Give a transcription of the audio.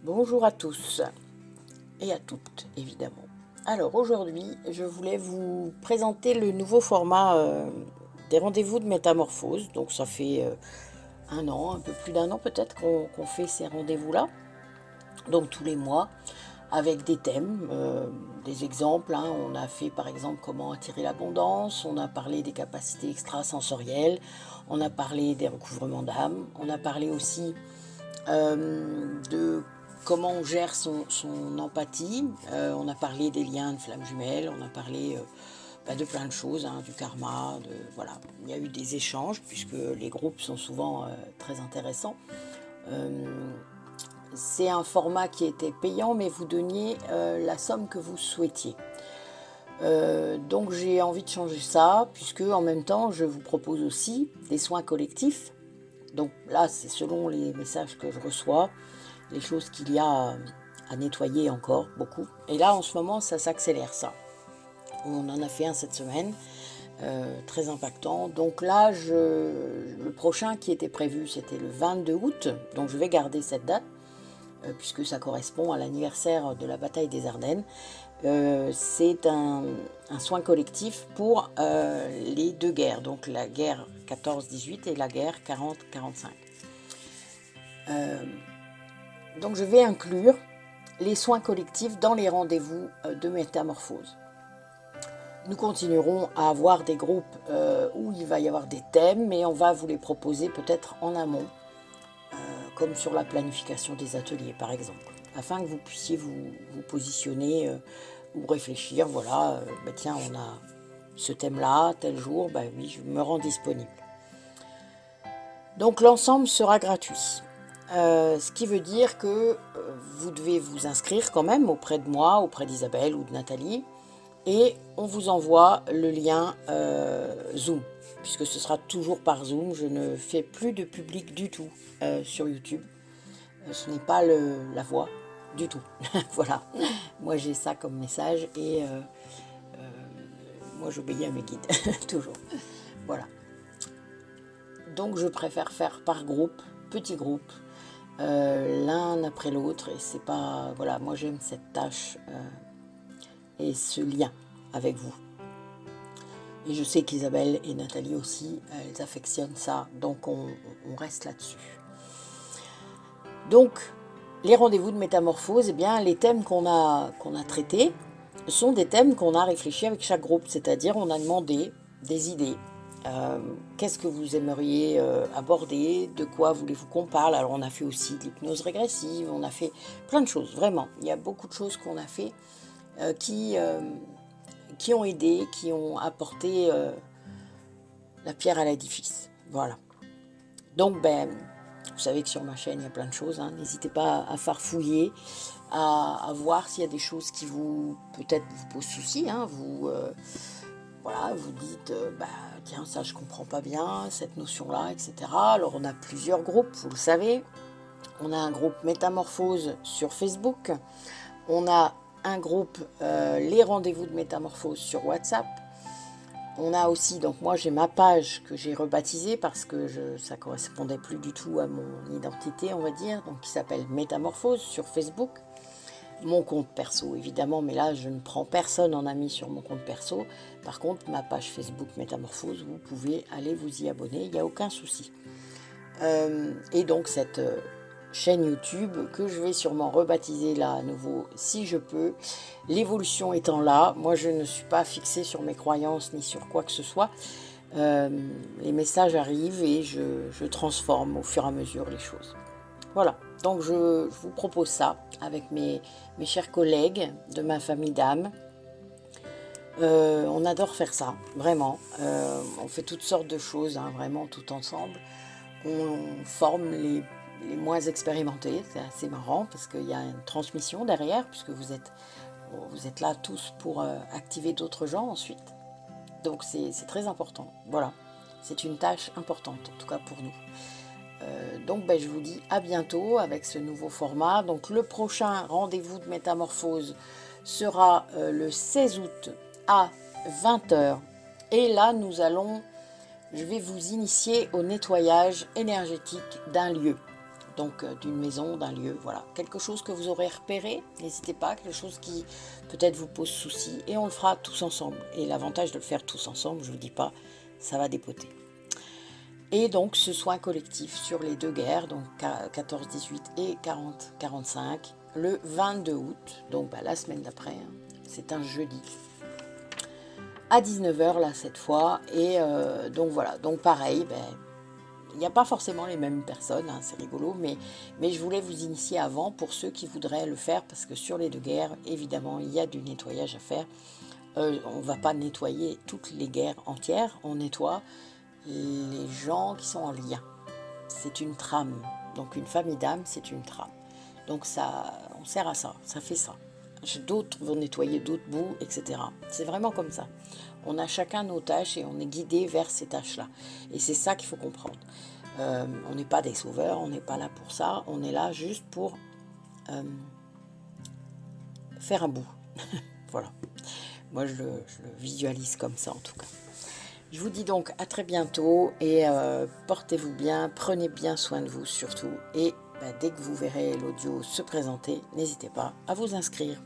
Bonjour à tous et à toutes, évidemment. Alors aujourd'hui, je voulais vous présenter le nouveau format des rendez-vous de métamorphose. Donc ça fait un an, un peu plus d'un an peut-être qu'on fait ces rendez-vous-là. Donc tous les mois, avec des thèmes, des exemples. On a fait par exemple comment attirer l'abondance, on a parlé des capacités extrasensorielles, on a parlé des recouvrements d'âme, on a parlé aussi de comment on gère son empathie, on a parlé des liens de flammes jumelles, on a parlé de plein de choses, du karma, voilà. Il y a eu des échanges puisque les groupes sont souvent très intéressants. C'est un format qui était payant, mais vous donniez la somme que vous souhaitiez. Donc j'ai envie de changer ça, puisque en même temps, je vous propose aussi des soins collectifs. Donc là, c'est selon les messages que je reçois, les choses qu'il y a à nettoyer encore, beaucoup. Et là, en ce moment, ça s'accélère, ça. On en a fait un cette semaine, très impactant. Donc là, le prochain qui était prévu, c'était le 22 août. Donc je vais garder cette date, puisque ça correspond à l'anniversaire de la bataille des Ardennes. C'est un soin collectif pour les deux guerres, donc la guerre 14-18 et la guerre 40-45. Donc je vais inclure les soins collectifs dans les rendez-vous de métamorphose. Nous continuerons à avoir des groupes où il va y avoir des thèmes, mais on va vous les proposer peut-être en amont, comme sur la planification des ateliers par exemple, afin que vous puissiez vous positionner ou réfléchir, voilà, tiens, on a ce thème-là, tel jour, oui, je me rends disponible. Donc l'ensemble sera gratuit. Ce qui veut dire que vous devez vous inscrire quand même auprès de moi, auprès d'Isabelle ou de Nathalie, et on vous envoie le lien Zoom, puisque ce sera toujours par Zoom. Je ne fais plus de public du tout sur YouTube. Ce n'est pas la voix du tout. Voilà, moi j'ai ça comme message et moi j'obéis à mes guides, toujours. Voilà. Donc je préfère faire par groupe, petit groupe, l'un après l'autre, et c'est pas, voilà, moi j'aime cette tâche et ce lien avec vous. Et je sais qu'Isabelle et Nathalie aussi, elles affectionnent ça, donc on reste là-dessus. Donc les rendez-vous de métamorphose, les thèmes qu'on a traités sont des thèmes qu'on a réfléchi avec chaque groupe, c'est-à-dire on a demandé des idées. Qu'est-ce que vous aimeriez aborder, de quoi voulez-vous qu'on parle? Alors on a fait aussi de l'hypnose régressive, on a fait plein de choses, vraiment. Il y a beaucoup de choses qu'on a fait qui ont aidé, qui ont apporté la pierre à l'édifice. Voilà. Donc vous savez que sur ma chaîne il y a plein de choses, n'hésitez pas à farfouiller, à voir s'il y a des choses qui peut-être vous posent souci, voilà, vous dites, tiens, ça je comprends pas bien, cette notion-là, etc. Alors on a plusieurs groupes, vous le savez. On a un groupe Métamorphose sur Facebook. On a un groupe Les Rendez-vous de Métamorphose sur WhatsApp. On a aussi, donc moi j'ai ma page que j'ai rebaptisée parce que ça correspondait plus du tout à mon identité, on va dire, donc qui s'appelle Métamorphose sur Facebook. Mon compte perso évidemment, mais là je ne prends personne en ami sur mon compte perso. Par contre ma page Facebook Métamorphose, vous pouvez aller vous y abonner, il n'y a aucun souci. Et donc cette chaîne YouTube que je vais sûrement rebaptiser là à nouveau si je peux, l'évolution étant là. Moi je ne suis pas fixée sur mes croyances ni sur quoi que ce soit. Les messages arrivent et je transforme au fur et à mesure les choses. Voilà, donc je vous propose ça avec mes chers collègues de ma famille d'âme. On adore faire ça, vraiment. On fait toutes sortes de choses, vraiment tout ensemble. On forme les moins expérimentés, c'est assez marrant parce qu'il y a une transmission derrière, puisque vous êtes là tous pour activer d'autres gens ensuite. Donc c'est très important, voilà. C'est une tâche importante, en tout cas pour nous. Donc je vous dis à bientôt avec ce nouveau format. Donc le prochain rendez-vous de métamorphose sera le 16 août à 20 h. Et là, je vais vous initier au nettoyage énergétique d'un lieu. donc d'une maison, d'un lieu, voilà. Quelque chose que vous aurez repéré, n'hésitez pas, quelque chose qui peut-être vous pose souci, et on le fera tous ensemble. Et l'avantage de le faire tous ensemble, je ne vous dis pas, ça va dépoter. Et donc ce soin collectif sur les 2 guerres, donc 14-18 et 40-45, le 22 août, donc la semaine d'après, hein, c'est un jeudi, à 19 h là cette fois, et donc voilà, donc pareil, il n'y a pas forcément les mêmes personnes, hein, c'est rigolo, mais je voulais vous initier avant pour ceux qui voudraient le faire, parce que sur les 2 guerres, évidemment, il y a du nettoyage à faire. On ne va pas nettoyer toutes les guerres entières, on nettoie les gens qui sont en lien. C'est une trame, donc une famille d'âmes, c'est une trame. Donc ça, on sert à ça, ça fait ça. D'autres vont nettoyer d'autres bouts, etc. C'est vraiment comme ça. On a chacun nos tâches et on est guidé vers ces tâches-là. Et c'est ça qu'il faut comprendre. On n'est pas des sauveurs, on n'est pas là pour ça. On est là juste pour faire un bout. Voilà. Moi, je le visualise comme ça, en tout cas. Je vous dis donc à très bientôt et portez-vous bien, prenez bien soin de vous surtout. Et dès que vous verrez l'audio se présenter, n'hésitez pas à vous inscrire.